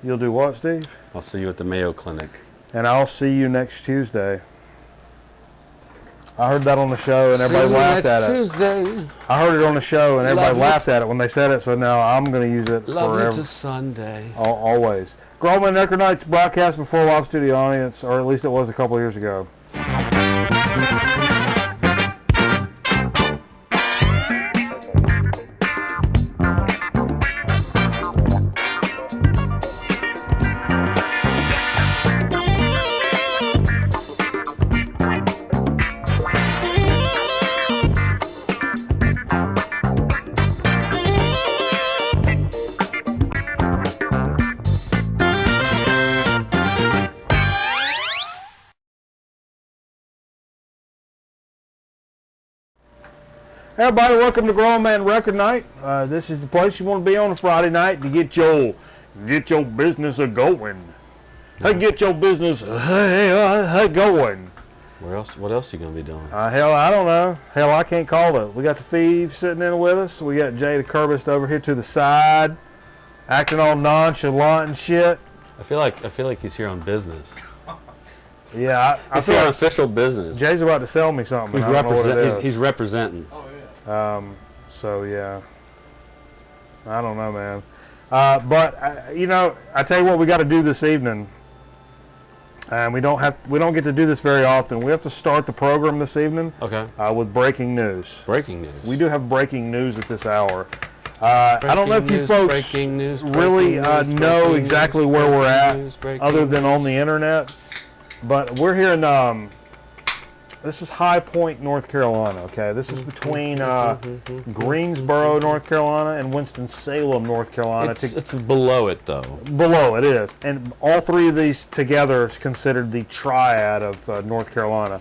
You'll do what, Steve? I'll see you at the Mayo Clinic. And I'll see you next Tuesday. I heard that on the show and everybody laughed at it. Tuesday. I heard it on the show and everybody laughed at it when they said it, so now I'm going to use it Love forever. you to Sunday. Always. Groman Nectar Nights broadcast before a live studio audience, or at least it was a couple years ago. Everybody, welcome to Grown Man Record Night. This is the place you want to be on a Friday night to get your business a-going. Get your business going. What else are you going to be doing? Hell, I don't know. Hell, I can't call it. We got the Thieves sitting in with us. We got Jay the Curbist over here to the side, acting all nonchalant and shit. I feel like he's here on business. Yeah, I He's feel here on like official business. Jay's about to sell me something. I don't know what it is. He's representing. So yeah, I don't know, man. But I tell you what, we got to do this evening, and we don't get to do this very often. We have to start the program this evening. Okay. With breaking news. Breaking news. We do have breaking news at this hour. I don't know if you folks really know exactly where we're at, other than on the internet. But we're here in. This is High Point, North Carolina, okay? This is between Greensboro, North Carolina, and Winston-Salem, North Carolina. It's below it, though. Below it is. And all three of these together is considered the triad of North Carolina.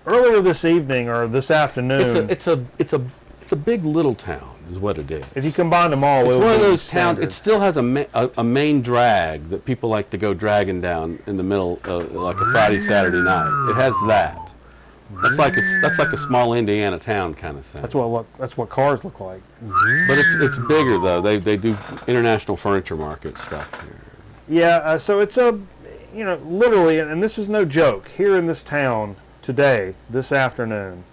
Earlier this evening, or this afternoon... It's a big little town, is what it is. If you combine them all, it's one of those towns. It still has a main drag that people like to go dragging down in the middle, like a Friday, Saturday night. It has that. That's like a small Indiana town kind of thing. That's what cars look like. But it's bigger though. They do international furniture market stuff here. Yeah, so it's literally, and this is no joke. Here in this town today, this afternoon,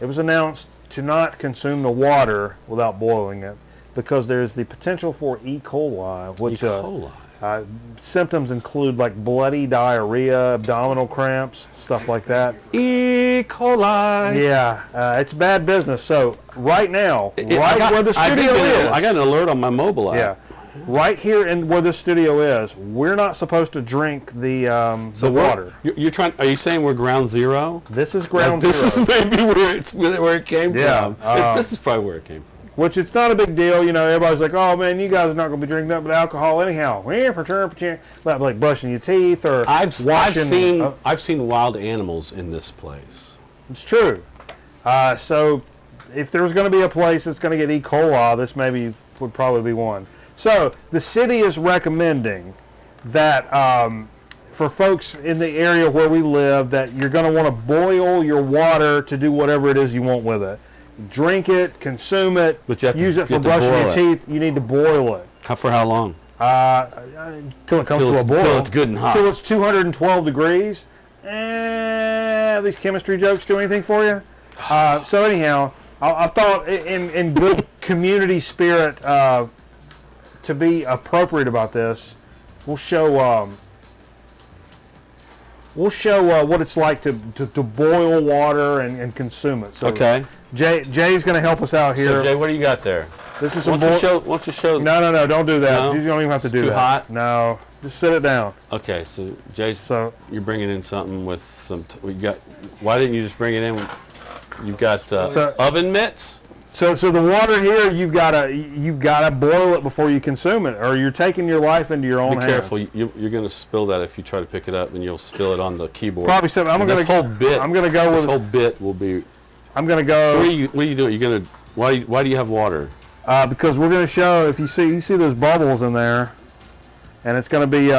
it was announced to not consume the water without boiling it because there's the potential for E. coli, which symptoms include like bloody diarrhea, abdominal cramps, stuff like that. E. coli. Yeah, it's bad business. So right now, where the studio is, I got an alert on my mobile app. Yeah, right here in where the studio is, we're not supposed to drink the water. Are you saying we're ground zero? This is ground zero. This is maybe where it came from. This is probably where it came from. Which it's not a big deal, everybody's like, oh man, you guys are not going to be drinking nothing but alcohol anyhow. Like brushing your teeth or I've seen wild animals in this place. It's true. So if there was going to be a place that's going to get E. coli, this maybe would probably be one. So the city is recommending that for folks in the area where we live, that you're going to want to boil your water to do whatever it is you want with it. Drink it, consume it, use it for brushing your teeth. You need to boil it. For how long? Till it comes to a boil. Till it's good and hot. Till it's 212 degrees. These chemistry jokes do anything for you? So anyhow, I thought in good community spirit to be appropriate about this, we'll show what it's like to boil water and consume it. So okay. Jay's going to help us out here. So Jay, what do you got there? This is some. What's the show? No, don't do that. No? You don't even have to do that. Too hot? No, just sit it down. Okay, so Jay, you're bringing in something with some. Why didn't you just bring it in? You've got oven mitts. So the water here, you've got to boil it before you consume it, or you're taking your life into your own hands. Be careful. You're going to spill that if you try to pick it up, and you'll spill it on the keyboard. Probably so. This whole bit will be. I'm going to go. So what are you doing? You're going to. Why do you have water? Because we're going to show, if you see those bubbles in there, and it's going to be.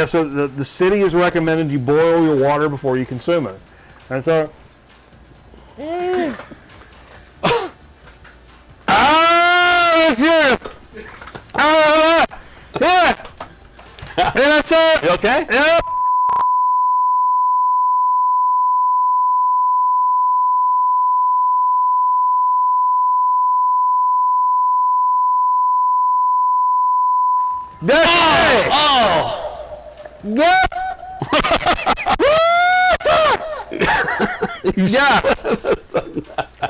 So the city has recommended you boil your water before you consume it, and so. That's you. Yeah. Yeah, that's it. You okay? Yep. That's it. Yeah.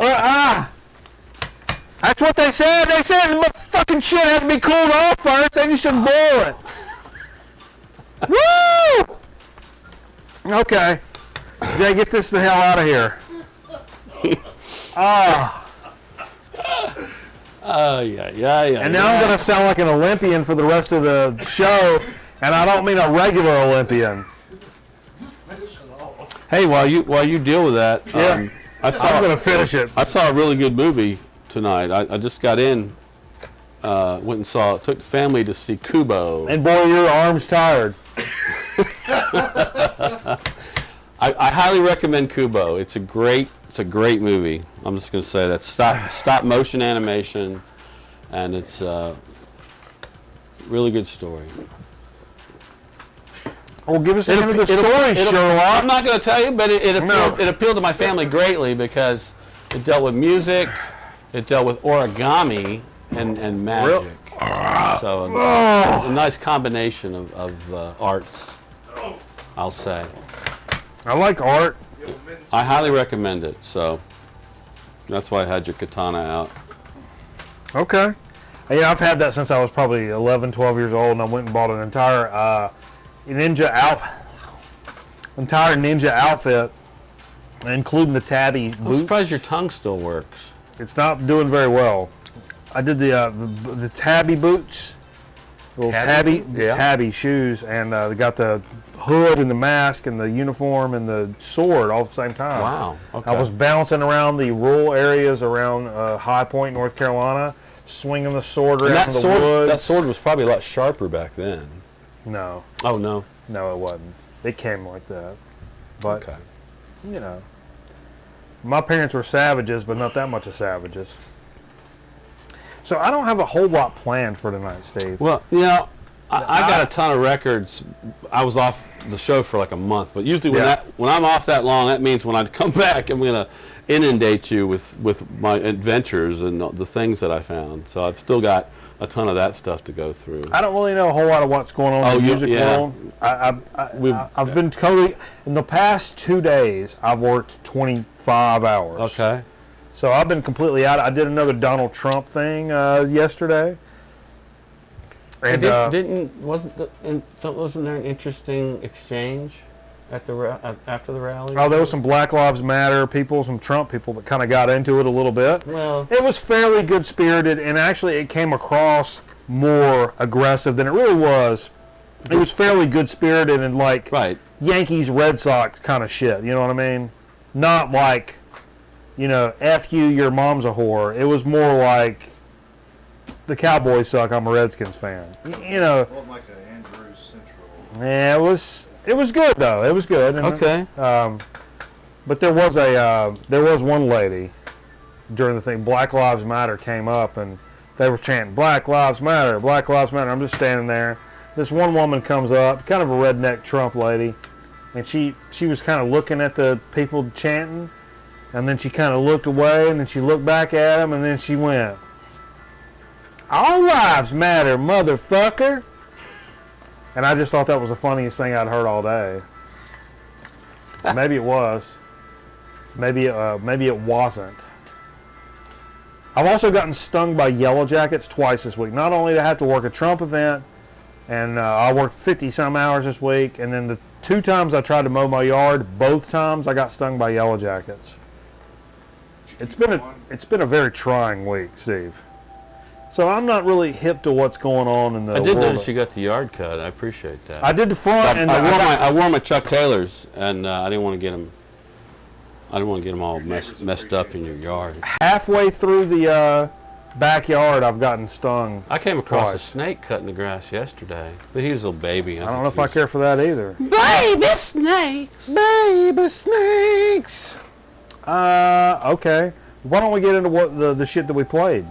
Yeah. That's what they said. They said the fucking shit had to be cooled off first. Then you should boil it. Woo! Okay. Jay, get this the hell out of here. Yeah. And now I'm going to sound like an Olympian for the rest of the show, and I don't mean a regular Olympian. Hey, while you deal with that, Yeah. I'm going to finish it. I saw a really good movie tonight. I just got in, went and took the family to see Kubo. And boy, your arm's tired. I highly recommend Kubo. It's a great movie. I'm just going to say that stop motion animation, and it's a really good story. Well, give us the end of the story, Sherlock. I'm not going to tell you, but it appealed to my family greatly because it dealt with music, it dealt with origami, and magic. So a nice combination of arts, I'll say. I like art. I highly recommend it. So that's why I had your katana out. Okay. Yeah, I've had that since I was probably 11, 12 years old, and I went and bought an entire ninja outfit, including the tabby boots. I'm surprised your tongue still works. It's not doing very well. I did the tabby boots, little tabby shoes, and they got the hood and the mask and the uniform and the sword all at the same time. Wow. Okay. I was bouncing around the rural areas around High Point, North Carolina, swinging the sword around the woods. That sword was probably a lot sharper back then. No. Oh, no. No, it wasn't. It came like that. But, Okay. you know, my parents were savages, but not that much of savages. So I don't have a whole lot planned for tonight, Steve. Well, I got a ton of records. I was off the show for like a month, but usually when I'm off that long, that means when I come back, I'm going to inundate you with my adventures and the things that I found. So I've still got a ton of that stuff to go through. I don't really know a whole lot of what's going on in the music world. I've been totally, in the past 2 days, I've worked 25 hours. Okay. So I've been completely out. I did another Donald Trump thing yesterday. And wasn't there an interesting exchange at the after the rally? Oh, there was some Black Lives Matter people, some Trump people that kind of got into it a little bit. Well, it was fairly good spirited, and actually it came across more aggressive than it really was. It was fairly good spirited and like Yankees Red Sox kind of shit. You know what I mean? Not like, F you, your mom's a whore. It was more like, the Cowboys suck, I'm a Redskins fan. Like an Andrews Central. Yeah, it was good though. It was good. And, okay. But there was one lady during the thing. Black Lives Matter came up and they were chanting Black Lives Matter, Black Lives Matter. I'm just standing there. This one woman comes up, kind of a redneck Trump lady, and she was kind of looking at the people chanting, and then she kind of looked away, and then she looked back at them, and then she went, "All lives matter, motherfucker." And I just thought that was the funniest thing I'd heard all day. Maybe it was. Maybe it wasn't. I've also gotten stung by yellow jackets twice this week. Not only did I have to work a Trump event, and I worked 50-some hours this week, and then the 2 times I tried to mow my yard, both times I got stung by yellow jackets. It's been a very trying week, Steve. So I'm not really hip to what's going on in the world. I did notice you got the yard cut. I appreciate that. I did the front, and I wore my Chuck Taylors, and I didn't want to get them. I didn't want to get them all messed up in your yard. Halfway through the backyard, I've gotten stung. I came across twice. a snake cutting the grass yesterday, but he was a little baby. I don't know if I care for that either. Baby snakes. Baby snakes. Okay. Why don't we get into what the shit that we played?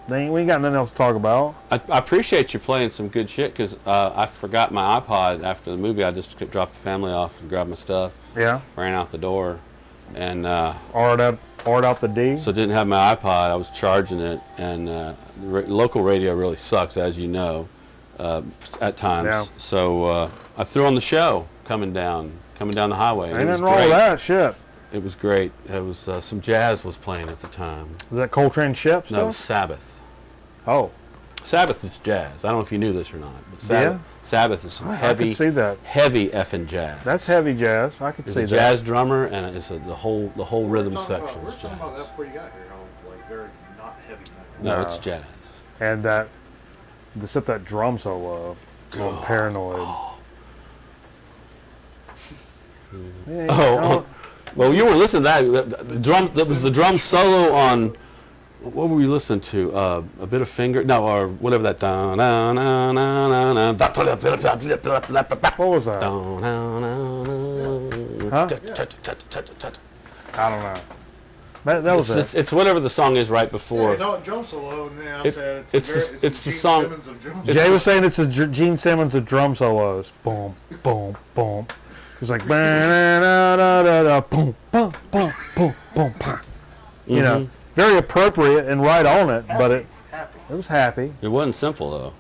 We ain't got nothing else to talk about. I appreciate you playing some good shit because I forgot my iPod after the movie. I just dropped the family off and grabbed my stuff, Yeah. ran out the door, and Art out the D. so didn't have my iPod. I was charging it, and local radio really sucks, as you know, at times. Yeah. So I threw on the show coming down the highway. and Ain't it was nothing wrong with great. that shit. It was great. It was some jazz was playing at the time. Was that Coltrane Shep stuff? No, it was Sabbath. Oh. Sabbath is jazz. I don't know if you knew this or not, but Yeah. Sabbath is some I heavy, can see that. heavy effing jazz. That's heavy jazz. I could He's see a that. jazz drummer, and it's the whole rhythm We're talking section about, is we're talking about jazz. that before you got here. Like very not heavy metal. No, No. it's jazz. And that, except that drum solo, on Paranoid. Yeah, Oh, well, you were listening to that. The drum. That was the drum solo on. What were we listening to? A bit of finger. No, or whatever that. what was that? Huh? I don't know. That was it. It's whatever the song is right Yeah, before. no, drum solo, and then I It- said it's the Gene song- Simmons of drum it's Jay solo. was saying it's a Gene Simmons of drum solos. Boom, boom, boom. He's like, ba-da-da-da-da, boom, boom, boom, boom, boom, boom. You know, very appropriate and right on it, but it Happy. was happy. It wasn't simple though.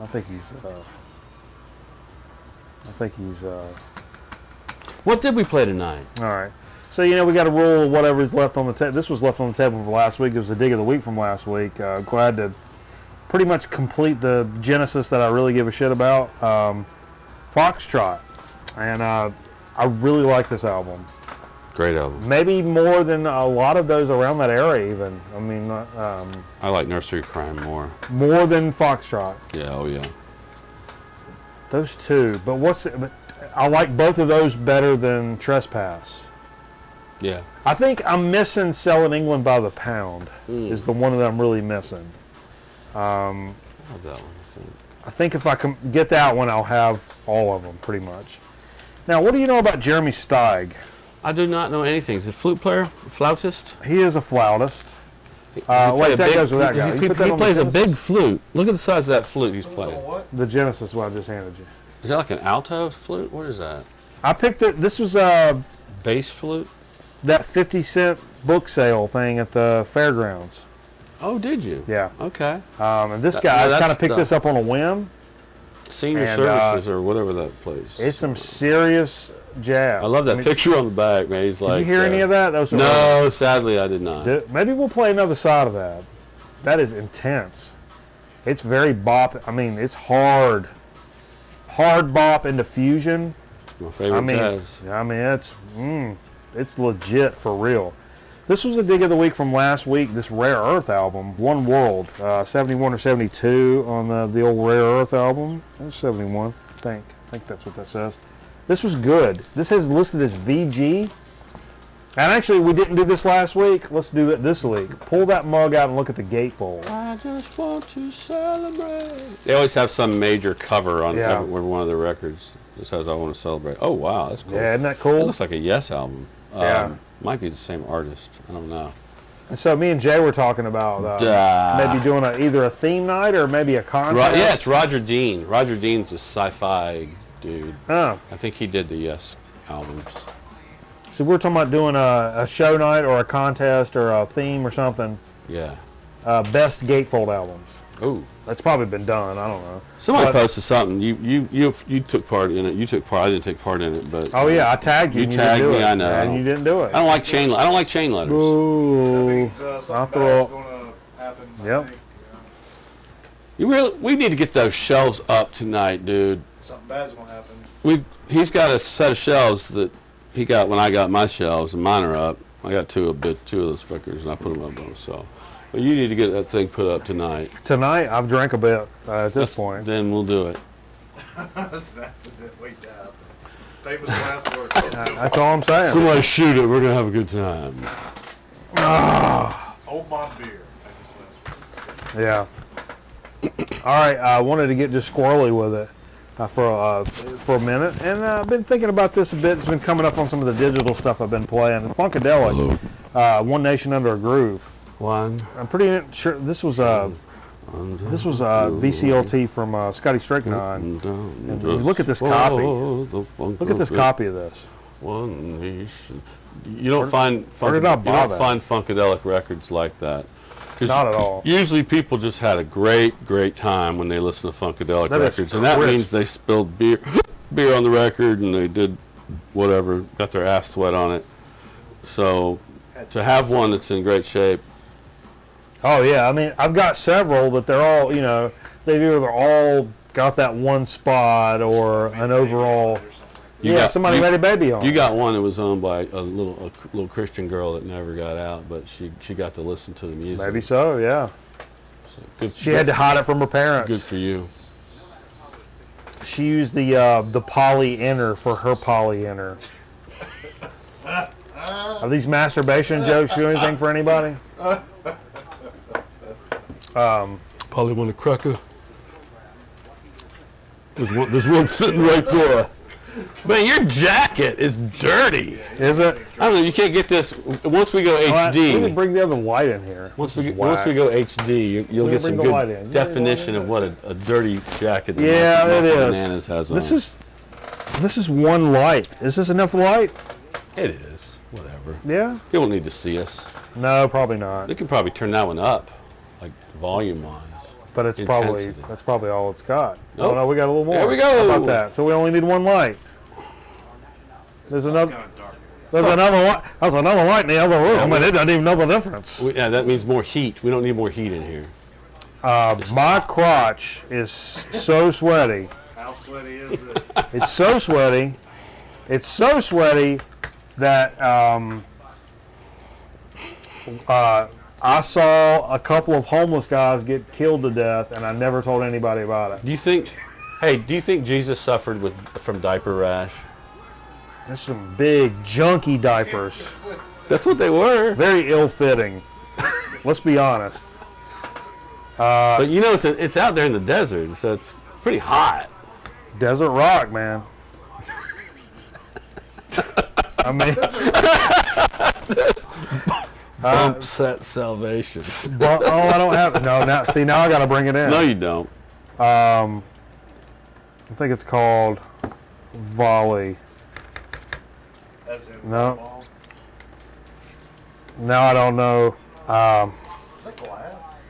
I think he's. What did we play tonight? All right. So, we got to rule whatever's left on the table. This was left on the table from last week. It was the dig of the week from last week. Glad to pretty much complete the genesis that I really give a shit about. Foxtrot. And I really like this album. Great album. Maybe more than a lot of those around that era even. I mean, I like Nursery Crime more. more than Foxtrot. Yeah, oh yeah. Those two. But I like both of those better than Trespass. Yeah. I think I'm missing Selling England by the Pound is the one that I'm really missing. I love that one, I think. I think if I can get that one, I'll have all of them pretty much. Now, what do you know about Jeremy Steig? I do not know anything. Is he a flute player? Flautist? He is a flautist. He play a that big- goes with that guy. He, You put that he on the plays a Genesis? big flute. Look at the size of that flute he's So playing. what? The Genesis, what I just handed you. Is that like an alto flute? What is that? I picked it. This was Bass flute? that 50-cent book sale thing at the fairgrounds. Oh, did you? Yeah. Okay. And this That- guy that's kind of picked the- this up on a whim. Senior And, Services or whatever that place. It's some serious jazz. I love that mean, picture on the back, man. He's Did like. you hear any of that? That was No, sadly I did not. Maybe we'll play another side of that. That is intense. It's very bop. I mean, it's hard bop into fusion. My favorite jazz. It's legit for real. This was the dig of the week from last week. This Rare Earth album, One World, 71 or 72 on the old Rare Earth album. That was 71, I think. I think that's what that says. This was good. This is listed as VG. And actually, we didn't do this last week. Let's do it this week. Pull that mug out and look at the gatefold. I just want to celebrate. They always have some major cover on Yeah. every one of their records. This says I want to celebrate. Oh wow, that's cool. Yeah, isn't that It cool? looks like a Yes album. Yeah. Might be the same artist. I don't know. And so me and Jay were talking about maybe doing either a theme night or maybe a contest. Yeah, it's Roger Dean. Roger Dean's a sci-fi dude. Oh. I think he did the Yes albums. So we're talking about doing a show night or a contest or a theme or something. Yeah. Best gatefold albums. Oh. That's probably been done. I don't know. Somebody But- posted something. You took part in it. You took part. I didn't take part in it, but Oh yeah, I tagged you. You and tagged didn't do me, it, I know. and you didn't do it. I don't like chain. I don't like chain letters. That Ooh. means I'll something throw bad's going to happen. Yep. I think, you know. We need to get those shelves up tonight, dude. Something bad's going to happen. He's got a set of shelves that he got when I got my shelves, and mine are up. I got two of those fuckers, and I put them up on myself. But you need to get that thing put up tonight. Tonight I've drank a bit at this point. Then we'll do it. That's an accident. Wait to happen. Famous last words. That's all I'm saying. Somebody shoot it. We're gonna have a good time. Old Mont beer. Famous last words. Yeah. All right. I wanted to get just squirrely with it for a minute, and I've been thinking about this a bit. It's been coming up on some of the digital stuff I've been playing. Funkadelic, One Nation Under a Groove. One. I'm pretty sure this was VCLT from Scotty Strychnine. And you look at this copy. Look at this copy of this. One nation. You don't find funkadelic records like that. Not at all. Usually people just had a great time when they listen to funkadelic records, and that means they spilled beer on the record and they did whatever, got their ass sweat on it. So to have one that's in great shape. Oh yeah, I mean I've got several, but they're all they've either all got that one spot or an overall. Somebody made a baby on. You got one that was owned by a little Christian girl that never got out, but she got to listen to the music. Maybe so, yeah. So she had to hide it from her parents. Good for you. She used the poly inner for her poly inner. Are these masturbation jokes do anything for anybody? Probably want a cracker. There's one sitting right there. Man, your jacket is dirty. Is it? I don't know. You can't get this. Once we go HD. We can bring the other light in here. Once we go HD, you'll get some good definition of what a dirty jacket. Yeah, it is. Bananas has on. This is one light. Is this enough light? It is. Whatever. Yeah. People don't need to see us. No, probably not. They can probably turn that one up, like volume-wise. But that's probably all it's got. Nope. Oh no, we got a little more. There we go. How about that? So we only need one light. There's another. There's another light. There's another light in the other room, and it doesn't even know the difference. Yeah, that means more heat. We don't need more heat in here. My crotch is so sweaty. How sweaty is it? It's so sweaty. It's so sweaty that I saw a couple of homeless guys get killed to death, and I never told anybody about it. Do you think Jesus suffered from diaper rash? There's some big, junky diapers. That's what they were. Very ill-fitting. Let's be honest. But it's out there in the desert, so it's pretty hot. Desert rock, man. I mean... Bump set salvation. I don't have it. No, now I got to bring it in. No, you don't. I think it's called Volley. As in No. ball? Now I don't know. Is that glass?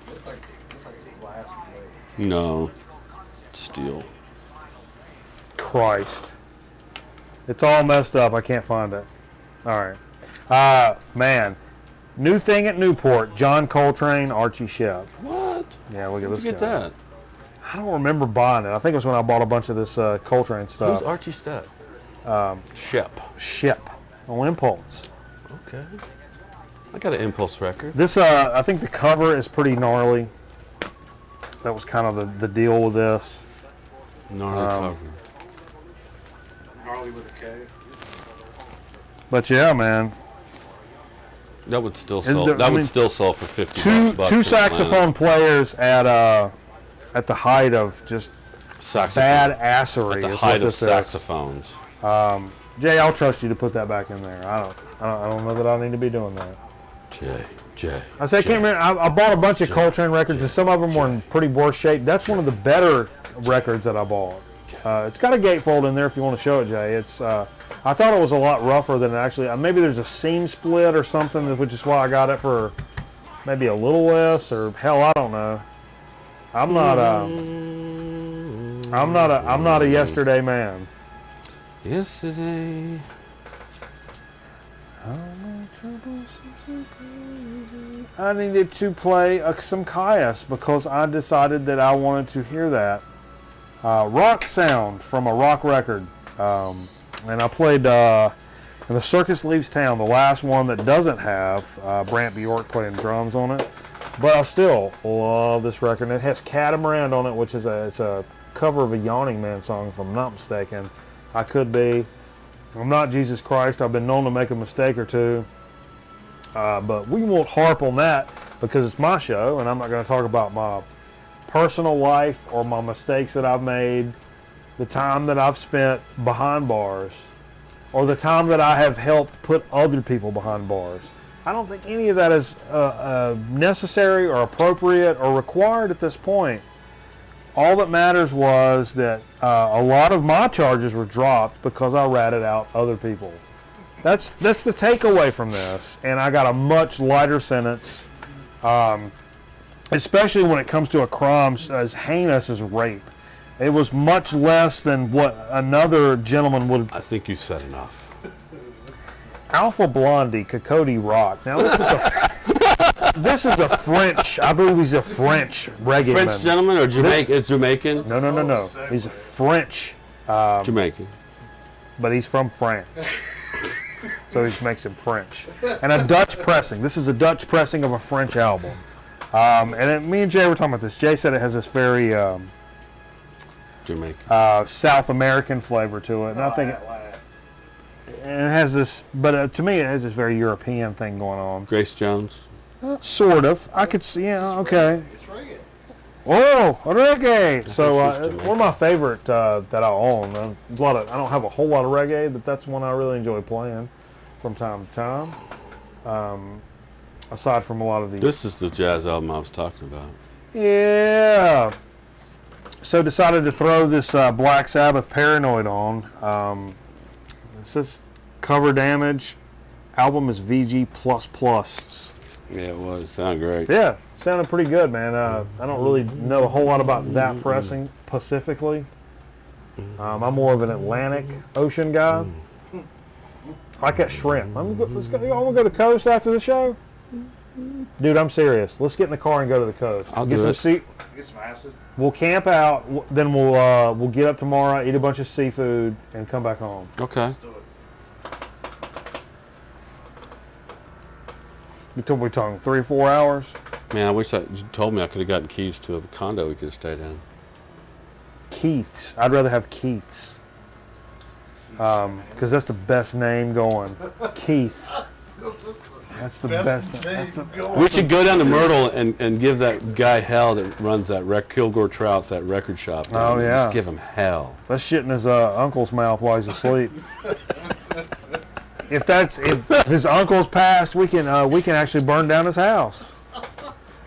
Looks like a glass plate. No. Steel. Christ. It's all messed up. I can't find it. All right. Man. New thing at Newport. John Coltrane, Archie Shepp. What? Yeah, look at Where'd this you get guy. that? I don't remember buying it. I think it was when I bought a bunch of this Coltrane stuff. Who's Archie Stepp? Shepp. Shepp. On Impulse. Okay. I got an Impulse record. This, I think the cover is pretty gnarly. That was kind of the deal with this. Gnarly cover. Gnarly with a K. But yeah, man. That would still sell. Would still sell for $50. Two saxophone players at the height of just bad assery. At the height of saxophones. Jay, I'll trust you to put that back in there. I don't know that I need to be doing that. Jay. I can't remember. I bought a bunch of Coltrane records, and some of them were in pretty worse shape. That's one of the better records that I bought. It's got a gatefold in there if you want to show it, Jay. It's I thought it was a lot rougher than it actually. Maybe there's a seam split or something, which is why I got it for maybe a little less, or hell, I don't know. I'm not a yesterday man. Yesterday. I needed to play some Caius because I decided that I wanted to hear that rock sound from a rock record, and I played and the Circus Leaves Town, the last one that doesn't have Brant Bjork playing drums on it. But I still love this record. It has Catamaran on it, which is it's a cover of a Yawning Man song, if I'm not mistaken. I could be. I'm not Jesus Christ. I've been known to make a mistake or two. But we won't harp on that because it's my show, and I'm not going to talk about my personal life or my mistakes that I've made, the time that I've spent behind bars, or the time that I have helped put other people behind bars. I don't think any of that is necessary or appropriate or required at this point. All that matters was that a lot of my charges were dropped because I ratted out other people. That's the takeaway from this, and I got a much lighter sentence, especially when it comes to a crime as heinous as rape. It was much less than what another gentleman would. I think you said enough. Alpha Blondie, Cocotte Rock. Now this is a French. I believe he's a French reggae French man. gentleman or Jamaican? It's Jamaican. No. He's a French. Jamaican. But he's from France. So he makes him French. And a Dutch pressing. This is a Dutch pressing of a French album. Me and Jay were talking about this. Jay said it has this very Jamaican. South American flavor to it. And I think it has this, but to me it has this very European thing going on. Grace Jones. Sort of. I could see, okay. It's reggae. Oh, reggae! So she's Jamaican. one of my favorite that I own. I don't have a whole lot of reggae, but that's one I really enjoy playing from time to time. Aside from a lot of these. This is the jazz album I was talking about. Yeah. So decided to throw this Black Sabbath Paranoid on. It says cover damage. Album is VG++. Yeah, it was. Sounded great. Yeah, sounded pretty good, man. I don't really know a whole lot about that pressing specifically. I'm more of an Atlantic Ocean guy. I like that shrimp. Y'all want to go to the coast after the show? Dude, I'm serious. Let's get in the car and go to the coast. I'll get do some it. Get some acid. We'll camp out. Then we'll get up tomorrow, eat a bunch of seafood, and come back home. Okay. Let's do it. We're talking 3 or 4 hours. Man, I wish you told me I could have gotten keys to a condo we could have stayed in. Keith's. I'd rather have Keith's. Because that's the best name going. Keith. That's the best. We should go down to Myrtle and give that guy hell that runs that Kilgore Trout's, that record shop. Oh, yeah. Just give him hell. Let's shit in his uncle's mouth while he's asleep. If his uncle's passed, we can actually burn down his house.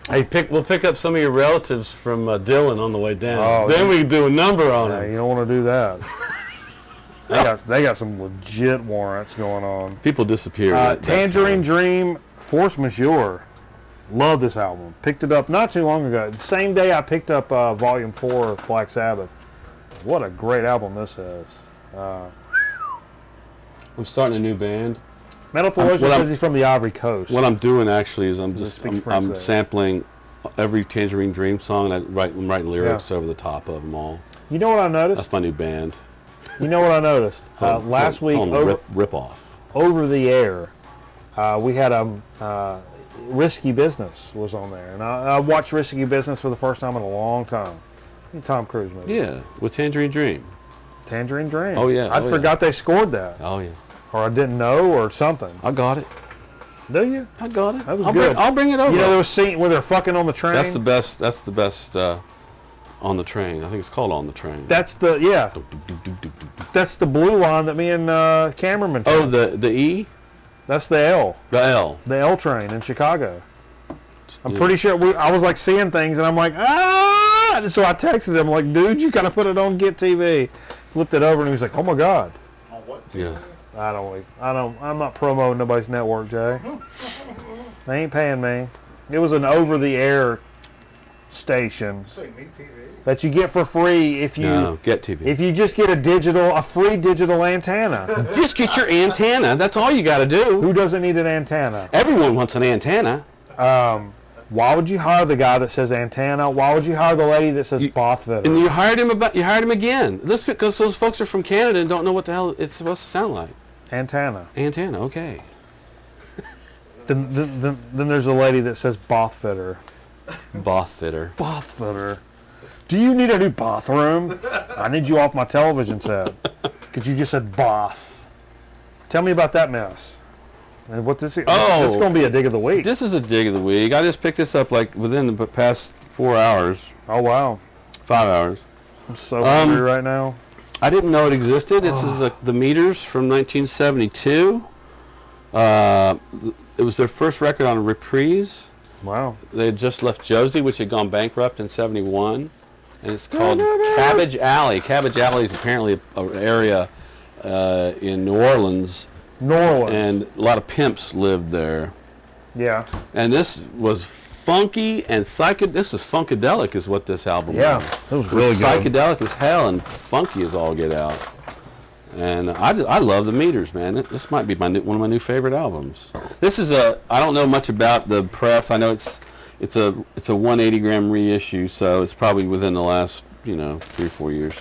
Hey, we'll pick up some of your relatives from Dillon on the way down. Oh, then we can do a number on Yeah, it. you don't want to do that. They got some legit warrants going on. People disappear. Tangerine Dream, Force Majeure. Love this album. Picked it up not too long ago. The same day I picked up Volume 4 of Black Sabbath. What a great album this is. I'm starting a new band. Metal Theologian says he's from the Ivory Coast. What I'm doing actually is I'm French, sampling every Tangerine Dream song and I'm writing lyrics over the top of them all. You know what I noticed? That's my new band. You know what I noticed? Last week, Rip Off. over the air, we had Risky Business was on there. And I watched Risky Business for the first time in a long time. Tom Cruise movie. Yeah, with Tangerine Dream. Tangerine Dream. Oh, yeah. I forgot they scored that. Oh, yeah. Or I didn't know or something. I got it. Do you? I got it. That was good. I'll bring it over. You know those scenes where they're fucking on the train? That's the best on the train. I think it's called On the Train. That's the, yeah. That's the blue line that me and Cameraman Oh, took. the E? That's the L. The L. The L train in Chicago. I'm Yeah. pretty sure I was like seeing things and I'm like, ah! And so I texted him like, dude, you gotta put it on Get TV. Flipped it over and he was like, oh my God. On what? Yeah. I'm not promoting nobody's network, Jay. They ain't paying me. It was an over-the-air station Say Me TV. that you get for free if you No, Get TV. if you just get a free digital antenna. Just get your antenna. That's all you got to do. Who doesn't need an antenna? Everyone wants an antenna. Why would you hire the guy that says antenna? Why would you hire the lady that says bath fitter? And you hired him again. This because those folks are from Canada and don't know what the hell it's supposed to sound like. Antenna. Antenna, okay. Then there's a lady that says bath fitter. Bath fitter. Bath fitter. Do you need a new bathroom? I need you off my television set. Because you just said bath. Tell me about that mess. And what this is. Oh. This is going to be a dig of the week. This is a dig of the week. I just picked this up like within the past 4 hours, Oh, wow. 5 hours. I'm so hungry right now. I didn't know it existed. This is the Meters from 1972. it was their first record on Reprise. Wow. They had just left Josie, which had gone bankrupt in '71, and it's called Cabbage Alley. Cabbage Alley is apparently an area in New Orleans, and a lot of pimps lived there. Yeah. And this was funky and this is funkadelic, is what this album was. It was really good. Psychedelic as hell and funky as all get out. And I love the Meters, man. This might be one of my new favorite albums. This is I don't know much about the press. I know it's a 180 gram reissue, so it's probably within the last 3 or 4 years.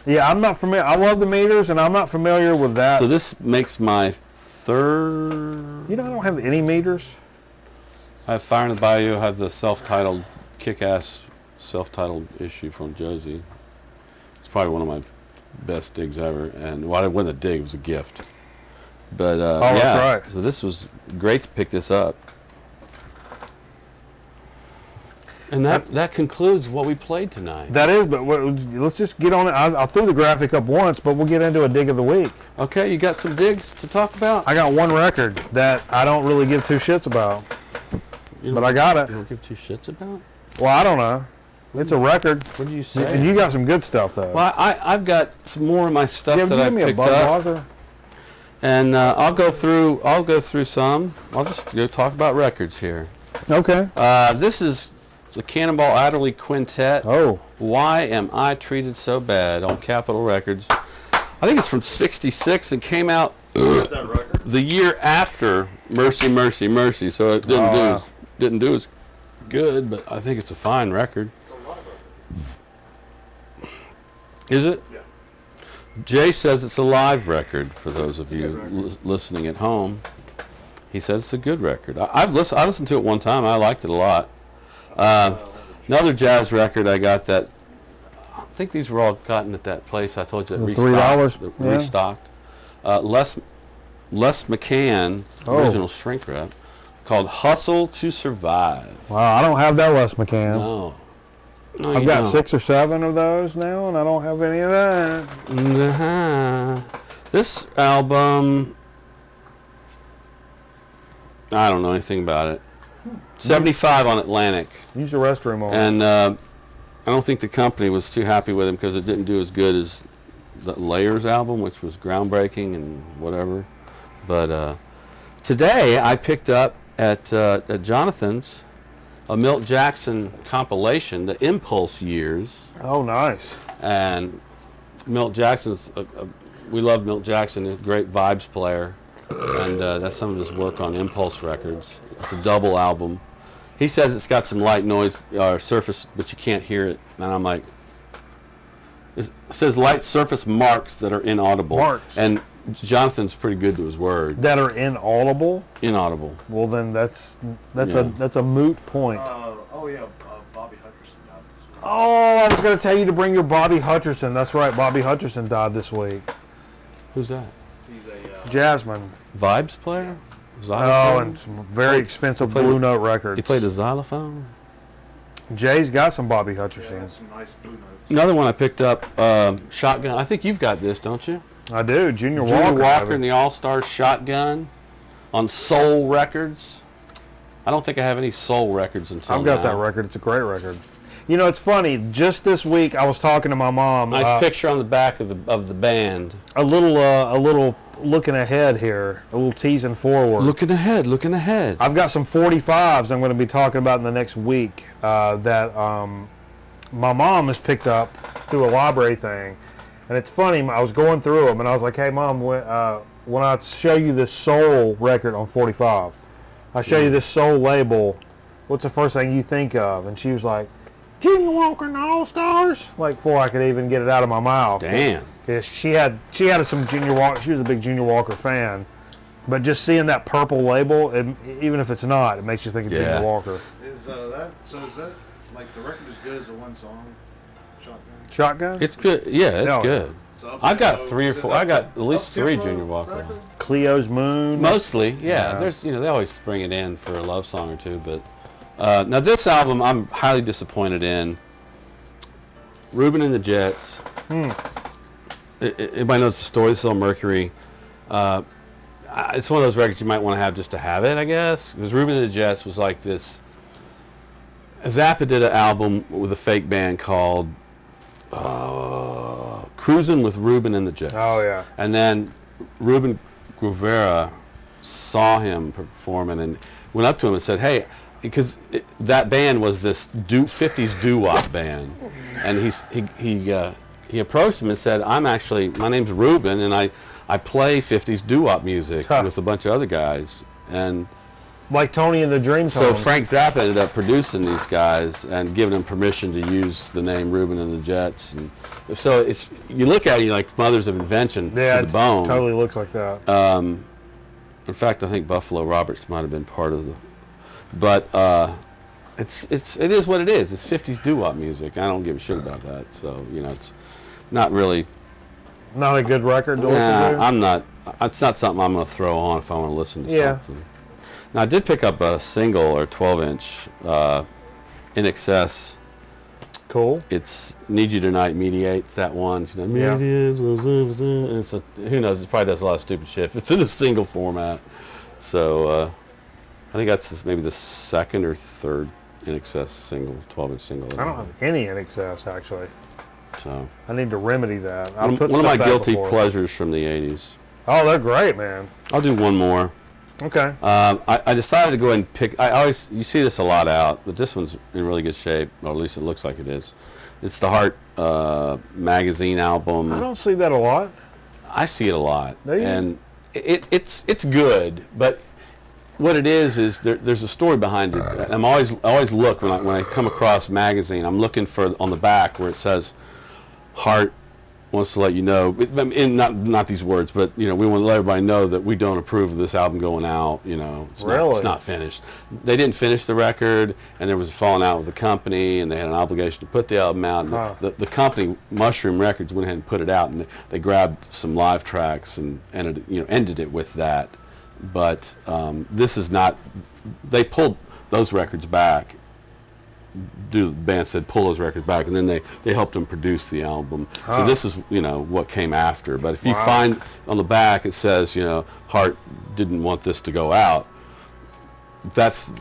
Yeah, I'm not familiar. I love the Meters, and I'm not familiar with that. So this makes my third. I don't have any Meters. I have Fire in the Bayou. I have the self-titled, kick-ass self-titled issue from Josie. It's probably one of my best digs ever, and well, it wasn't a dig, it was a gift. But yeah, that's right. So this was great to pick this up. And that concludes what we played tonight. That is, but let's just get on it. I threw the graphic up once, but we'll get into a dig of the week. Okay, you got some digs to talk about? I got one record that I don't really give two shits about, but I got it. You don't give two shits about? Well, I don't know. It's a record. What did you say? And you got some good stuff, though. Well, I've got some more of my stuff that I picked up. Budweiser? And I'll go through some. I'll just go talk about records here. Okay. This is the Cannonball Adderley Quintet. Oh. Why Am I Treated So Bad on Capitol Records. I think it's from '66 and came out the year after Mercy, Mercy, Mercy. So it didn't do as good, but I think it's a fine record. Is it? Yeah. Jay says it's a live record for those of you listening at home. He says it's a good record. I listened to it one time. I liked it a lot. Another jazz record I got that, I think these were all gotten at that place I told you that restocked. Les McCann, original shrink wrap, called Hustle to Survive. Wow, I don't have that Les McCann. No, I've got 6 or 7 of those now, and I don't have any of that. This album, I don't know anything about it. 75 on Atlantic. Use the restroom on. And I don't think the company was too happy with him because it didn't do as good as the Layers album, which was groundbreaking and whatever. But today I picked up at Jonathan's a Milt Jackson compilation, the Impulse Years. Oh, nice. And Milt Jackson's, we love Milt Jackson, he's a great vibes player. And that's some of his work on Impulse Records. It's a double album. He says it's got some light noise surface, but you can't hear it. And I'm like, it says light surface marks that are inaudible. Marks. And Jonathan's pretty good to his word. That are inaudible? Inaudible. Well, then that's a moot point. Bobby Hutcherson died. Oh, I was going to tell you to bring your Bobby Hutcherson. That's right, Bobby Hutcherson died this week. Who's that? He's a Jasmine. Vibes player? Oh, and some very expensive Blue Note records. He played the xylophone? Jay's got some Bobby yeah, Hutcherson. some nice Blue Notes. Another one I picked up, Shotgun. I think you've got this, don't you? I do. Junior Walker Walker and the All-Stars Shotgun on Soul Records. I don't think I have any Soul records until I've got now. that record. It's a great record. You know, it's funny. Just this week, I was talking to my mom. Nice picture on the back of the band. A little looking ahead here. A little teasing forward. Looking ahead. I've got some 45s I'm going to be talking about in the next week that my mom has picked up through a library thing. And it's funny, I was going through them, and I was like, hey, Mom, when I show you this Soul record on 45, I show you this Soul label, what's the first thing you think of? And she was like, Junior Walker and the All-Stars? Like, before I could even get it out of my mouth. Damn. Yeah, she had some Junior Walker, she was a big Junior Walker fan. But just seeing that purple label, even if it's not, it makes you think of Junior Walker. Is that like the record as good as the one song, Shotgun? Shotgun? It's good. Yeah, it's good. So I've got 3 or 4. I got at least 3 Junior Walker. Cleo's Moon. Mostly, yeah. There's, they always bring it in for a love song or two, but now this album I'm highly disappointed in. Reuben and the Jets. Everybody knows the story. This is on Mercury. it's one of those records you might want to have just to have it, I guess. Because Reuben and the Jets was like this. Zappa did an album with a fake band called Cruising with Reuben and the Jets. Oh, yeah. And then Ruben Guevara saw him performing and went up to him and said, hey, because that band was this 50s doo-wop band. And he approached him and said, my name's Reuben, and I play 50s doo-wop music with a bunch of other guys. And like Tony and the Dream so songs. Frank Zappa ended up producing these guys and giving them permission to use the name Reuben and the Jets. And so it's, you look at it, you're like Mothers of Invention to the bone. Yeah, it totally looks like that. In fact, I think Buffalo Roberts might have been part of the, but it is what it is. It's 50s doo-wop music. I don't give a shit about that. So it's not really. Not a good record to listen to? I'm not. It's not something I'm going to throw on if I want to listen to something. Now, I did pick up a single or 12-inch In Excess. Cool. It's Need You Tonight, Mediates, that one. Yeah. And it's who knows, it probably does a lot of stupid shit. It's in a single format. So I think that's maybe the second or third In Excess single, 12-inch single. I don't have any In Excess, actually. So I need to remedy that. one of my guilty pleasures from the 80s. Oh, they're great, man. I'll do one more. Okay. I decided to go ahead and pick. You see this a lot out, but this one's in really good shape, or at least it looks like it is. It's the Heart magazine album. I don't see that a lot. I see it a lot, Do you? and it's good. But what it is there's a story behind it. I always look when I come across magazine. I'm looking for on the back where it says Heart wants to let you know, not these words, but we want to let everybody know that we don't approve of this album going out. It's not finished. They didn't finish the record, and there was a falling out with the company, and they had an obligation to put the album out. And the company, Mushroom Records, went ahead and put it out, and they grabbed some live tracks and ended it with that. But this is not. They pulled those records back. The band said pull those records back, and then they helped them produce the album. So this is what came after. But if you find on the back it says Heart didn't want this to go out,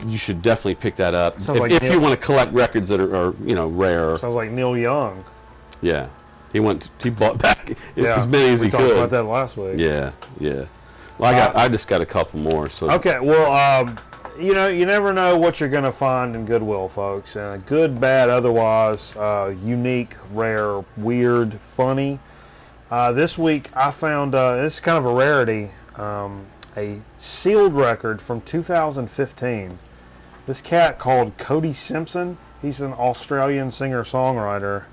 you should definitely pick that up if you want to collect records that are rare. Sounds like Neil Young. Yeah, he bought back as many as he could. We talked about that last week. Yeah. Well, I just got a couple more. So okay, well. You never know what you're going to find in Goodwill, folks. Good, bad, otherwise, unique, rare, weird, funny. This week I found, this is kind of a rarity, a sealed record from 2015. This cat called Cody Simpson, he's an Australian singer-songwriter.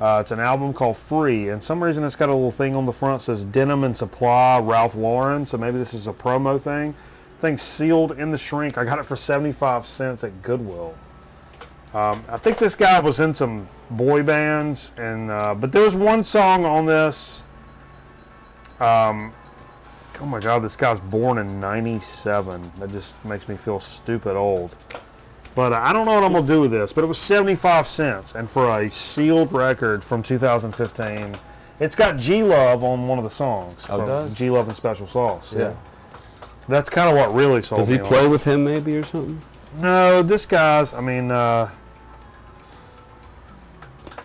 It's an album called Free, and some reason it's got a little thing on the front that says Denim and Supply, Ralph Lauren, so maybe this is a promo thing. Thing sealed in the shrink. I got it for 75 cents at Goodwill. I think this guy was in some boy bands, and but there was one song on this. Oh my God, this guy's born in '97. That just makes me feel stupid old. But I don't know what I'm gonna do with this. But it was 75 cents, and for a sealed record from 2015, it's got G Love on one of the songs. Oh, it does? G Love and Special Sauce. Yeah. That's kind of what really sold me. Does he play with him maybe or something? No, this guy's, I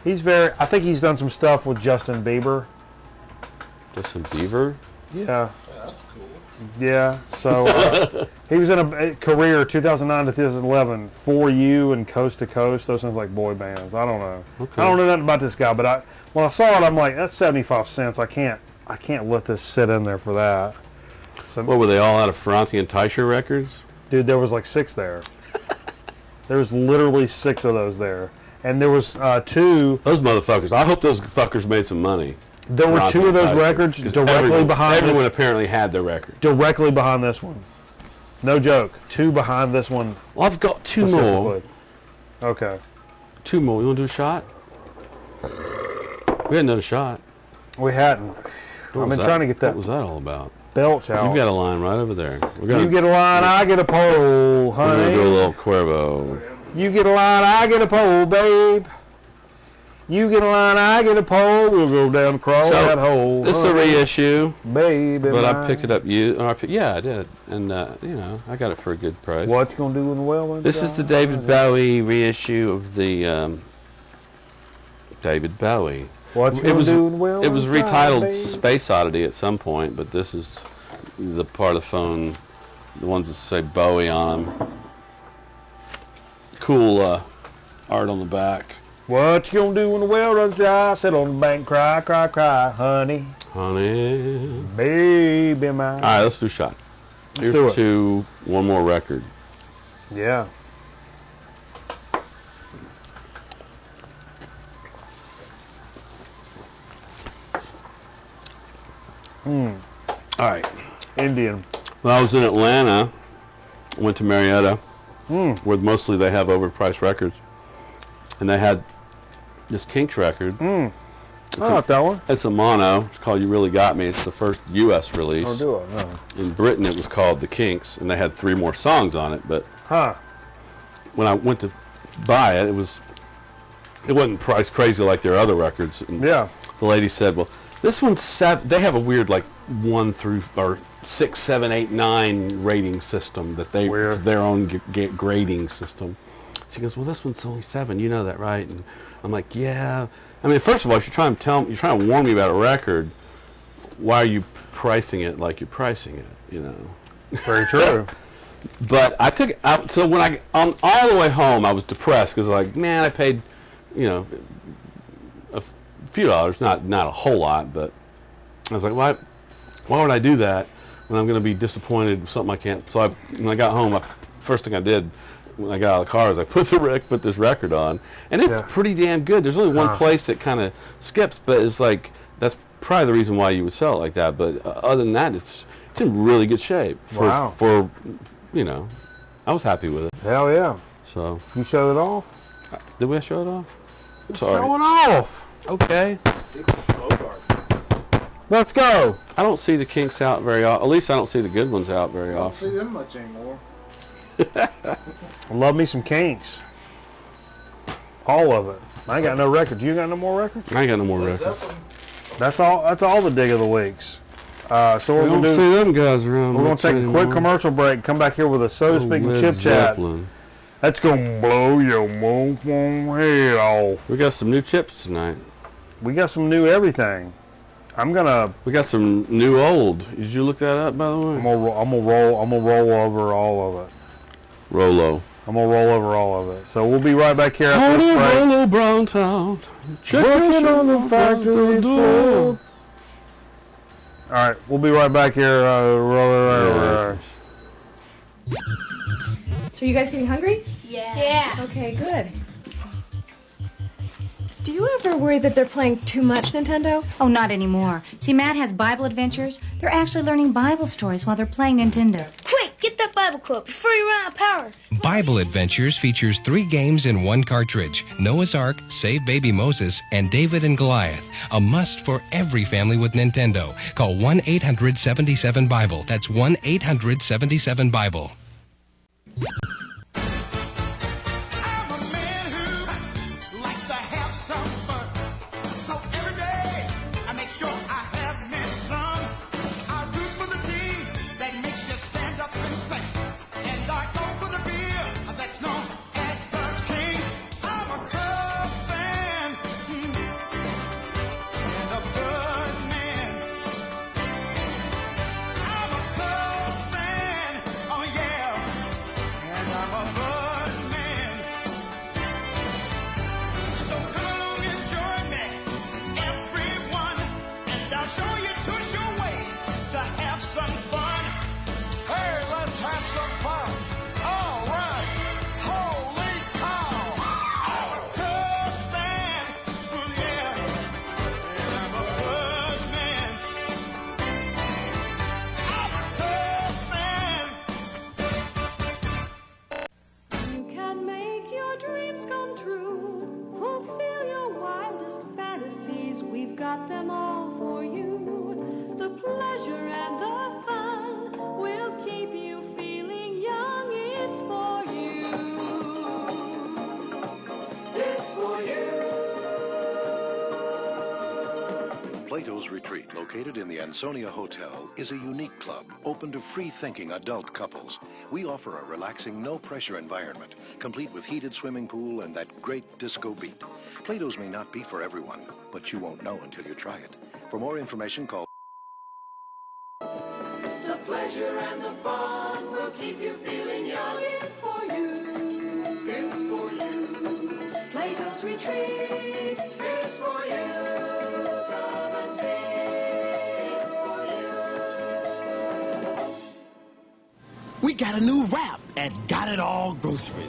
think he's done some stuff with Justin Bieber. Justin Bieber? Yeah. Yeah, that's cool. Yeah, so he was in a career 2009 to 2011, For You and Coast to Coast. Those sound like boy bands. I don't know. Okay. I don't know nothing about this guy, but when I saw it, I'm like, that's 75 cents. I can't let this sit in there for that. What were they all out of Ferranti and Teicher records? Dude, there was like 6 there. There was literally 6 of those there, and there was 2. Those motherfuckers. I hope those fuckers made some money. There were 2 of those records directly behind. Everyone apparently had their record. Directly behind this one. No joke. 2 behind this one. Well, I've got 2 more. Okay. 2 more. You want to do a shot? We hadn't done a shot. We hadn't. I've been trying to get that. What was that all about? Belch out. You've got a line right over there. You get a line, I get a pole, honey. We're going to do a little Cuervo. You get a line, I get a pole, babe. You get a line, I get a pole. We'll go down across that hole. This is a reissue, baby. but mine. I picked it up. Yeah, I did, and I got it for a good price. What you gonna do in the well? This is the David Bowie reissue of the David Bowie. What you gonna do in the well? It was retitled Space Oddity at some point, but this is the Parlophone, the ones that say Bowie on them. Cool art on the back. What you gonna do when the well runs dry? Sit on the bank, cry, cry, cry, honey. Honey. Baby mine. All right, let's do a shot. Let's do it. To one more record. Yeah. All right. Indian. When I was in Atlanta, I went to Marietta, where mostly they have overpriced records, and they had this Kinks record. I like that one. It's a mono. It's called "You Really Got Me." It's the first U.S. release. Or do it? No. In Britain, it was called "The Kinks," and they had 3 more songs on it. But when I went to buy it, it wasn't priced crazy like their other records. And Yeah. the lady said, "Well, this one's 7." They have a weird 1 through or 6, 7, 8, 9 rating system that it's their own grading system. She goes, "Well, this one's only 7. You know that, right?" And I'm like, "Yeah." I mean, first of all, if you're trying to warn me about a record, why are you pricing it like you're pricing it? You know. Very true. But I took it out. So when all the way home, I was depressed because man, I paid, a few dollars, not a whole lot, but I was like, why would I do that when I'm going to be disappointed with something I can't? So when I got home, first thing I did when I got out of the car is I put this record on, and it's pretty damn good. There's only one place that kind of skips, but it's that's probably the reason why you would sell it like that. But other than that, it's in really good shape. For I was happy with it. Hell yeah. So you showed it off? Did we show it off? Sorry. Show it off. Okay. Let's go. I don't see the Kinks out very often. At least I don't see the good ones out very I don't often. see them much anymore. Love me some Kinks. All of it. I ain't got no records. You got no more records? I ain't got no more records. That's all the dig of the weeks. So We we're don't gonna see them guys around. we're gonna much take a quick anymore. commercial break. Come back here with a so to speak Led chip chat. Zeppelin. That's gonna blow your head off. We got some new chips tonight. We got some new everything. We got some new old. Did you look that up, by the way? I'm gonna roll over all of it. Rolo. I'm gonna roll over all of it. So we'll be right back here after this break. Rolo Brown Town. Working on the factory floor. All right, we'll be right back here. So you guys getting hungry? Yeah. Okay, good. Do you ever worry that they're playing too much Nintendo? Oh, not anymore. See, Matt has Bible adventures. They're actually learning Bible stories while they're playing Nintendo. Quick, get that Bible quote before you run out of power. Bible Adventures features 3 games in 1 cartridge: Noah's Ark, Save Baby Moses, and David and Goliath. A must for every family with Nintendo. Call 1-877-BIBLE. That's 1-877-BIBLE. We've got them all for you. Plato's Retreat, located in the Ansonia Hotel, is a unique club open to free-thinking adult couples. We offer a relaxing, no-pressure environment, complete with heated swimming pool and that great disco beat. Plato's may not be for everyone, but you won't know until you try it. For more information, call... The pleasure and the fun will keep you feeling young. It's for you. It's for you. Plato's Retreat. It's for you. Come and see. It's for you. We got a new rap at Got It All Grocery.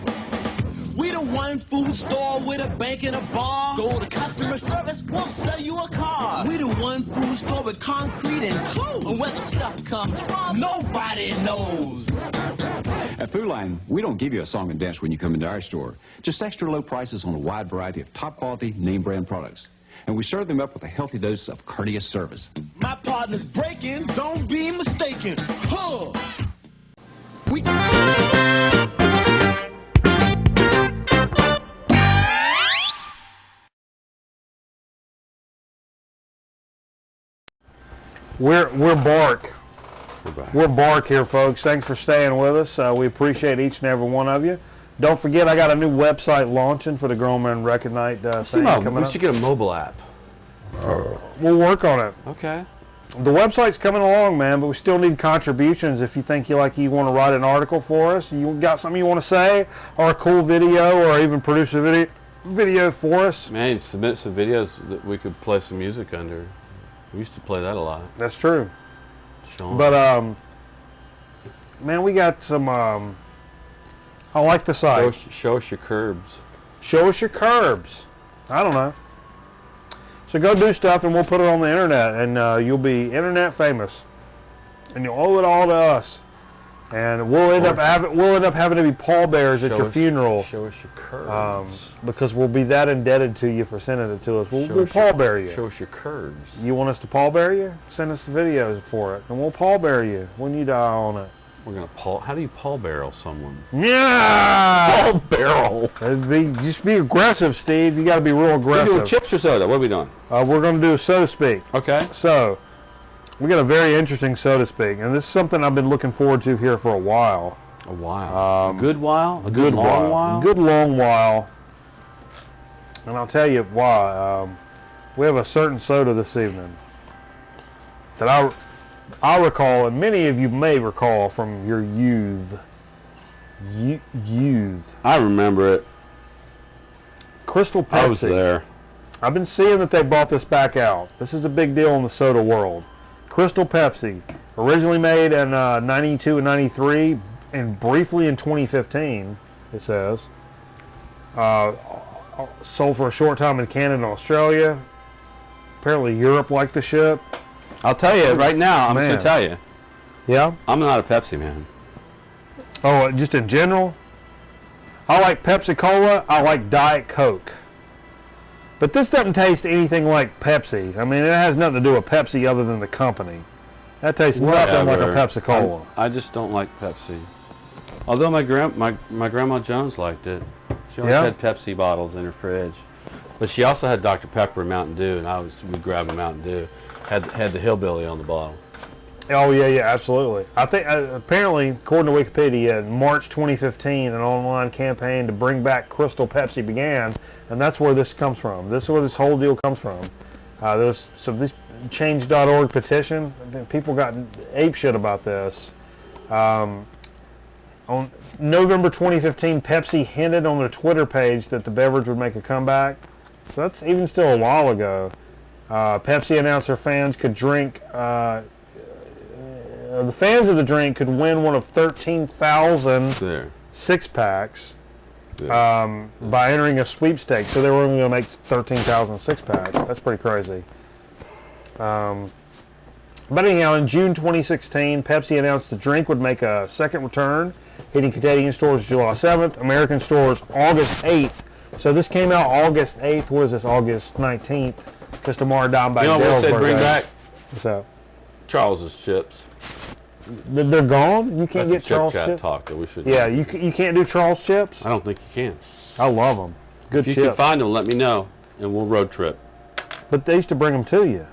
We the one food store with a bank and a bar. Go to customer service, we'll sell you a car. We the one food store with concrete and clothes. And where the stuff comes from, nobody knows. At Food Line, we don't give you a song and dance when you come into our store. Just extra low prices on a wide variety of top quality name brand products. And we serve them up with a healthy dose of courteous service. My partner's breaking, don't be mistaken. Huh. We... We're Bark. We're We're Bark here, folks. Thanks for staying with us. We appreciate each and every one of you. Don't forget, I got a new website launching for the Grown Man Record Night thing coming We up. should get a mobile app. We'll work on it. Okay. The website's coming along, man, but we still need contributions. If you think you want to write an article for us, you got something you want to say, or a cool video, or even produce a video for us. Man, submit some videos that we could play some music under. We used to play that a lot. That's true. Sean. But, man, we got some, I like the site. Show us your curbs. Show us your curbs. I don't know. So go do stuff and we'll put it on the internet and you'll be internet famous. And you'll owe it all to us. And we'll end up having to be pallbearers at your funeral. Show us your curbs. Because we'll be that indebted to you for sending it to us. We'll pallbear you. Show us your curbs. You want us to pallbear you? Send us the videos for it. And we'll pallbear you when you die on it. We're going to how do you pallbarrel someone? Yeah! Pallbarrel. Just be aggressive, Steve. You got to be real aggressive. We doing chips or soda? What are we doing? We're going to do a so to speak. Okay. So, we got a very interesting so to speak, and this is something I've been looking forward to here for a while. A while. A good while? A good long while? Good long while. And I'll tell you why. We have a certain soda this evening that I recall, and many of you may recall from your youth. I remember it. Crystal Pepsi. I was there. I've been seeing that they brought this back out. This is a big deal in the soda world. Crystal Pepsi, originally made in 92 and 93, and briefly in 2015, it says. Sold for a short time in Canada and Australia. Apparently Europe liked the ship. I'll tell you right now, I'm just going to tell you. Yeah? I'm not a Pepsi man. Oh, just in general? I like Pepsi Cola. I like Diet Coke. But this doesn't taste anything like Pepsi. I mean, it has nothing to do with Pepsi other than the company. That tastes nothing like a Pepsi Cola. I just don't like Pepsi. Although my grandma Jones liked it. She always had Pepsi bottles in her fridge. But she also had Dr. Pepper and Mountain Dew, and we'd grab a Mountain Dew. Had the hillbilly on the bottle. Oh, yeah, absolutely. I think, apparently, according to Wikipedia, in March 2015, an online campaign to bring back Crystal Pepsi began, and that's where this comes from. This is where this whole deal comes from. This change.org petition, people got apeshit about this. On November 2015, Pepsi hinted on their Twitter page that the beverage would make a comeback. So that's even still a while ago. Pepsi announced their fans could drink... the fans of the drink could win one of 13,000 six-packs by entering a sweepstakes. So they were only going to make 13,000 six-packs. That's pretty crazy. But anyhow, in June 2016, Pepsi announced the drink would make a second return, hitting Canadian stores July 7th, American stores August 8th. So this came out August 8th. What is this, August 19th? Just tomorrow down by Dale's birthday. You know what they bring back? What's up? Charles's chips. They're gone? You can't get Charles chips? chips? Talk that we should. Yeah, you can't do Charles chips? I don't think you can. I love them. Good chips. If you can find them, let me know, and we'll road trip. But they used to bring them to you.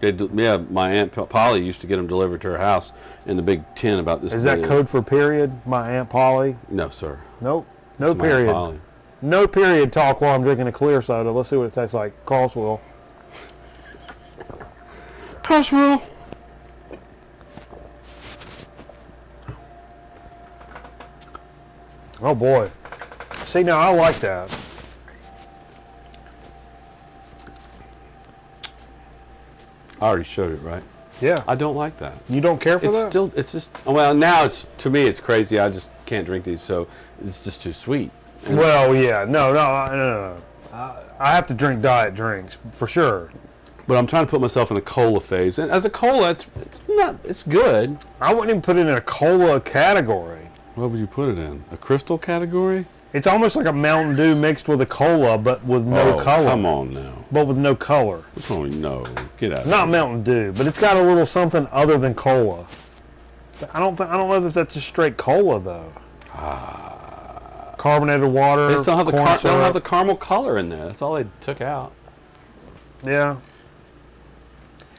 Yeah, my Aunt Polly used to get them delivered to her house in the big tin about this. Is that big. code for period? My Aunt Polly? No, sir. Nope. No It's my Aunt period. Polly. No period talk while I'm drinking a clear soda. Let's see what it tastes like. Caldwell. Caldwell. Oh boy. See, now I like that. I already showed it, right? Yeah. I don't like that. You don't care for that? It's just, well, now to me, it's crazy. I just can't drink these, so it's just too sweet. And Well, yeah. No. I have to drink diet drinks, for sure. But I'm trying to put myself in the cola phase. And as a cola, it's good. I wouldn't even put it in a cola category. What would you put it in? A crystal category? It's almost like a Mountain Dew mixed with a cola, but with no color. Come on now. But with no color. What's wrong with no? Get out of Not here. Mountain Dew, but it's got a little something other than cola. I don't know if that's a straight cola though. Carbonated water. They still have corn they don't have the syrup. caramel color in there. That's all they took out. Yeah.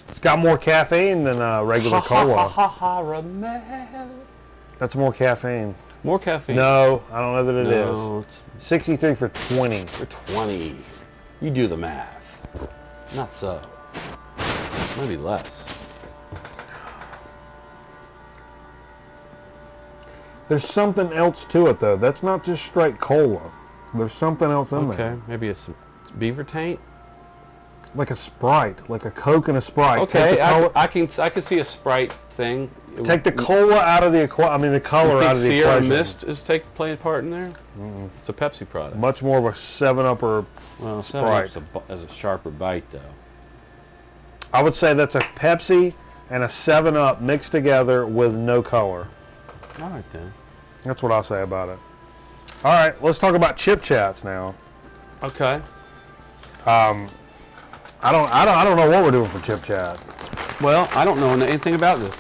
It's got more caffeine than regular cola. Caramel. That's more caffeine. More caffeine. No, I don't know that it is. No, it's 63 for 20. for 20. You do the math. Not so. Maybe less. There's something else to it though. That's not just straight cola. There's something else in Okay, there. maybe it's some beaver taint. Like a Sprite, like a Coke and a Sprite. Okay, Take the, I can see a Sprite thing. take the cola out of the the color You out think of the Sierra equation. Mist is playing part in there? It's a Pepsi product. Much more of a 7-Up or Well, Sprite. Sprite has a sharper bite though. I would say that's a Pepsi and a 7-Up mixed together with no color. All right then. That's what I'll say about it. All right, let's talk about chip chats now. Okay. I don't know what we're doing for chip chat. Well, I don't know anything about this.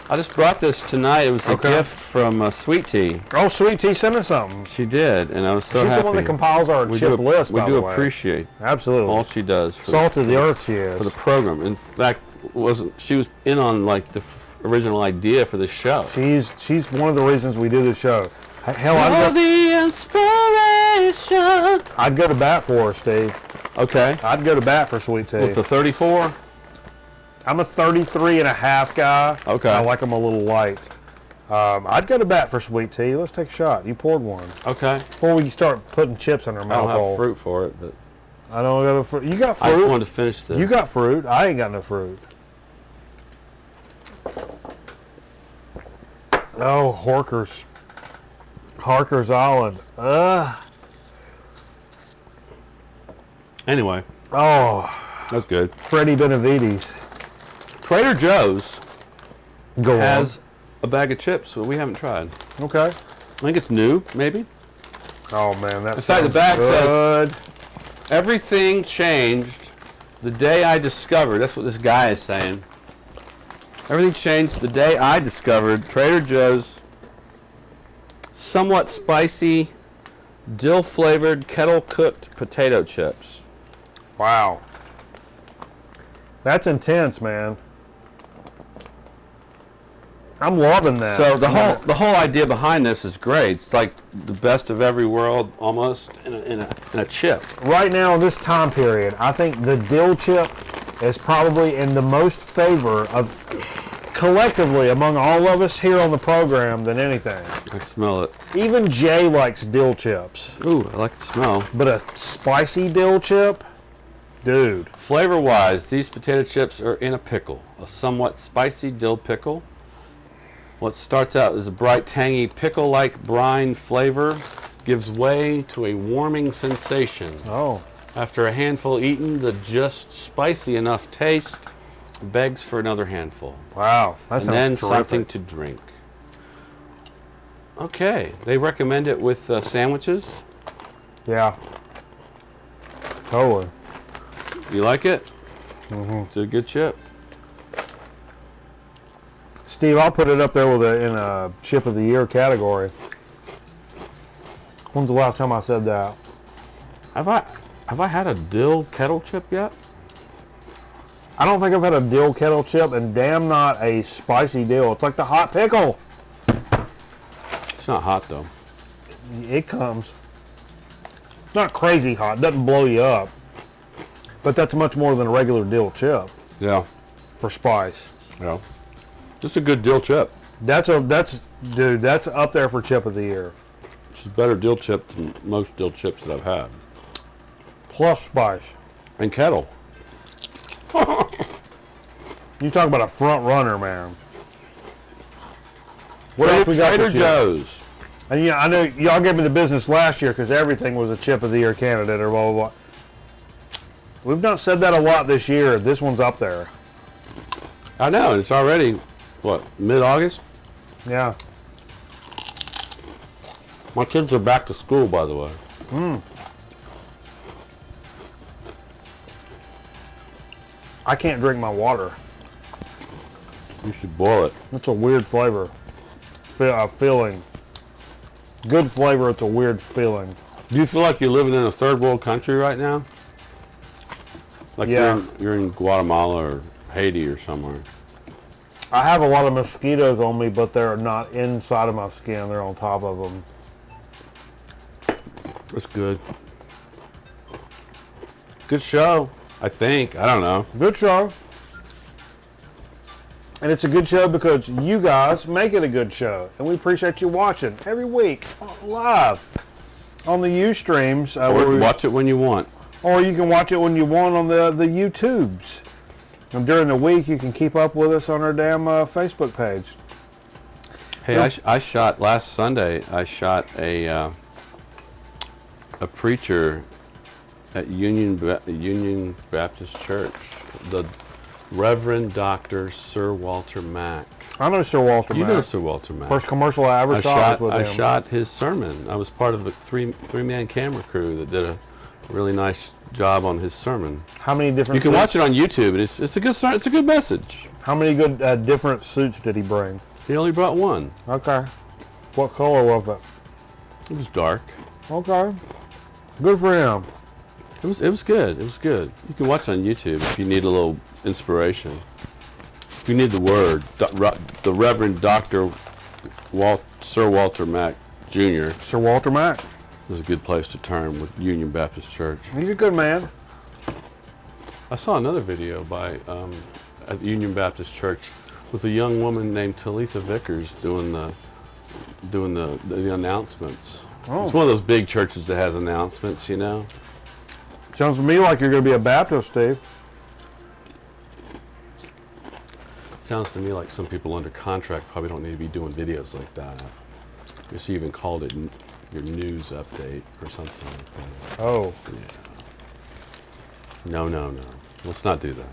I just brought this tonight. It was a Okay. gift from Sweet Tea. Oh, Sweet Tea sent us something. She did, and I was so She's happy. the one that compiles our chip list. We by do the way. appreciate Absolutely all she does for salt of the earth. She is for the program. In fact, she was in on like the original idea for the show. She's one of the reasons we do the show. Hell, the inspiration. I'd go to bat for her, Steve. Okay. I'd go to bat for Sweet Tea. With the 34. I'm a 33 and a half guy. Okay. I like them a little light. I'd go to bat for Sweet Tea. Let's take a shot. You poured one. Okay. Before we start putting chips in our I mouth don't have hole. fruit for it, but I don't got fruit. You got fruit. I just wanted to finish this. You got fruit. I ain't got no fruit. Oh, Harker's Island. Anyway, Oh, that's good. Freddie Benavides. Trader Joe's Go has a bag of chips that we haven't tried. on. Okay. I think it's new, maybe. Oh man, that's In fact, the back good. says everything changed the day I discovered. That's what this guy is saying. Everything changed the day I discovered Trader Joe's somewhat spicy, dill-flavored, kettle-cooked potato chips. Wow. That's intense, man. I'm loving that. So the whole idea behind this is great. It's like the best of every world, almost, in a chip. Right now, in this time period, I think the dill chip is probably in the most favor of, collectively, among all of us here on the program than anything. I smell it. Even Jay likes dill chips. Ooh, I like the smell. But a spicy dill chip? Dude. Flavor-wise, these potato chips are in a pickle, a somewhat spicy dill pickle. What starts out as a bright, tangy, pickle-like brine flavor gives way to a warming sensation. Oh. After a handful eaten, the just spicy enough taste begs for another handful. Wow. That And sounds then terrific. something to drink. Okay, they recommend it with sandwiches. Yeah. Totally. You like it? Mm-hmm. It's a good chip. Steve, I'll put it up there with in a chip of the year category. When's the last time I said that? Have I had a dill kettle chip yet? I don't think I've had a dill kettle chip, and damn not a spicy dill. It's like the hot pickle. It's not hot though. It comes. It's not crazy hot. It doesn't blow you up. But that's much more than a regular dill chip Yeah. for spice. Yeah. Just a good dill chip. That's up there for chip of the year. This is better dill chip than most dill chips that I've had. Plus spice. And kettle. You talk about a front runner, man. What else we got Trader this year? Joe's. And yeah, I know y'all gave me the business last year because everything was a chip of the year candidate or blah, blah, blah. We've not said that a lot this year. This one's up there. I know, it's already, what, mid-August? Yeah. My kids are back to school, by the way. I can't drink my water. You should boil it. It's a weird flavor. Feeling. Good flavor, it's a weird feeling. Do you feel like you're living in a third world country right now? Like Yeah. you're in Guatemala or Haiti or somewhere. I have a lot of mosquitoes on me, but they're not inside of my skin. They're on top of them. That's good. Good show, I think. I don't know. Good show. And it's a good show because you guys make it a good show. And we appreciate you watching every week live on the Ustreams. Or watch it when you want. Or you can watch it when you want on the YouTubes. And during the week, you can keep up with us on our damn Facebook page. Hey, I shot last Sunday. I shot a preacher at Union Baptist Church, the Reverend Dr. Sir Walter Mack. I know Sir Walter Mack. You know Sir Walter Mack. First commercial I ever shot was with him. I shot his sermon. I was part of a three-man camera crew that did a really nice job on his sermon. How many different? You can watch it on YouTube, and it's a good it's a good message. How many good different suits did he bring? He only brought one. Okay. What color was it? It was dark. Okay. Good for him. It was good. It was good. You can watch it on YouTube if you need a little inspiration. If you need the word, the Reverend Dr. Sir Walter Mack Jr. Sir Walter Mack is a good place to turn with Union Baptist Church. He's a good man. I saw another video by at Union Baptist Church with a young woman named Talitha Vickers doing the announcements. Oh. It's one of those big churches that has announcements, you know. Sounds to me like you're going to be a Baptist, Steve. Sounds to me like some people under contract probably don't need to be doing videos like that. I guess you even called it your news update or something like that. Oh. Yeah. No. Let's not do that.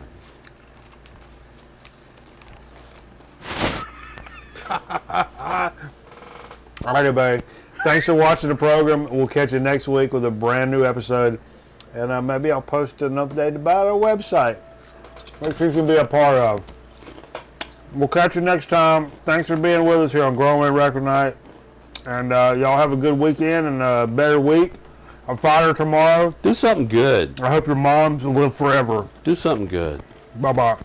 All right, everybody. Thanks for watching the program. We'll catch you next week with a brand new episode. And maybe I'll post an update about our website, which you can be a part of. We'll catch you next time. Thanks for being with us here on Growing Record Night. And y'all have a good weekend and a better week. A fighter tomorrow. Do something good. I hope your moms live forever. Do something good. Bye-bye.